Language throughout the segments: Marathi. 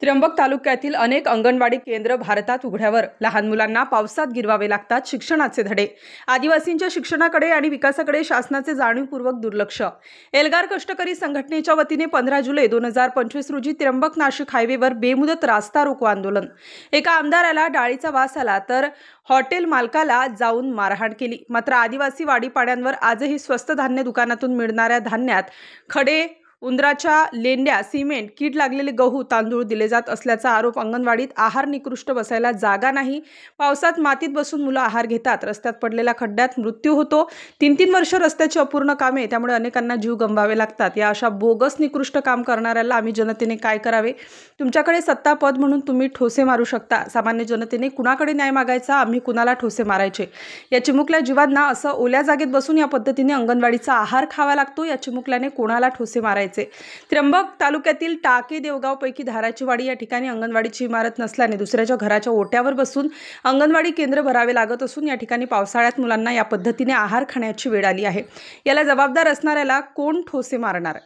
त्र्यंबक तालुक्यातील अनेक अंगणवाडी केंद्र भारतात उघड्यावर लहान मुलांना पावसात गिरवावे लागतात शिक्षणाचे धडे। आदिवासींच्या शिक्षणाकडे आणि विकासाकडे शासनाचे जाणीवपूर्वक दुर्लक्ष। एल्गार कष्टकरी संघटनेच्या वतीने 15 जुलै 2025 रोजी त्र्यंबक नाशिक हायवेवर बेमुदत रास्ता रोको आंदोलन। एका आमदाराला डाळीचा वास आला तर हॉटेल मालकाला जाऊन मारहाण केली। मात्र आदिवासी वाडीपाड्यांवर आजही स्वस्त धान्य दुकानातून मिळणाऱ्या धान्यात खडे, उंदराच्या लेंड्या, सिमेंट, कीड लागलेले गहू, तांदूळ दिले जात असल्याचा आरोप। अंगणवाडीत आहार निकृष्ट, बसायला जागा नाही, पावसात मातीत बसून मुलं आहार घेतात, रस्त्यात पडलेल्या खड्ड्यात मृत्यू होतो, 3-3 वर्ष रस्त्याची अपूर्ण कामे, त्यामुळे अनेकांना जीव गमवावे लागतात। या अशा बोगस निकृष्ट काम करणाऱ्याला आम्ही जनतेने काय करावे? तुमच्याकडे सत्ता पद म्हणून तुम्ही ठोसे मारू शकता, सामान्य जनतेने कुणाकडे न्याय मागायचा, आम्ही कुणाला ठोसे मारायचे? या चिमुकल्या जीवांना असं ओल्या जागेत बसून या पद्धतीने अंगणवाडीचा आहार खावा लागतो। या चिमुकल्याने कोणाला ठोसे मारायचे? त्र्यंबक तालुक्यातील टाके देवगाव पैकी धाराची वाडी या ठिकाणी अंगणवाडीची इमारत नसल्याने दुसऱ्याच्या घराच्या ओट्यावर बसून अंगणवाडी केंद्र भरावे लागत असून या ठिकाणी पावसाळ्यात मुलांना या पद्धतीने आहार खाण्याची वेळ आली आहे। याला जबाबदार असणाऱ्याला कोण ठोसे मारणार?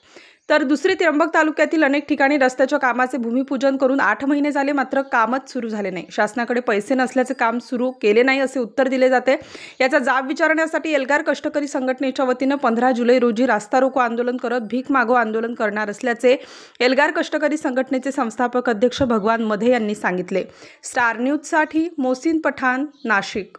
तर दुसरी, त्र्यंबक तालुक्यातील अनेक ठिकाणी रस्त्याच्या कामाचे भूमिपूजन करून 8 महिने झाले, मात्र कामच सुरू झाले नाही। शासनाकडे पैसे नसल्याचे काम सुरू केले नाही असे उत्तर दिले जाते। याचा जाब विचारण्यासाठी एल्गार कष्टकरी संघटनेच्या वतीने 15 जुलै रोजी रास्ता रोको आंदोलन करत भीक मागो आंदोलन करणार असल्याचे एल्गार कष्टकरी संघटनेचे संस्थापक अध्यक्ष भगवान मधे यांनी सांगितले। स्टार न्यूजसाठी मोहसिन पठाण, नाशिक।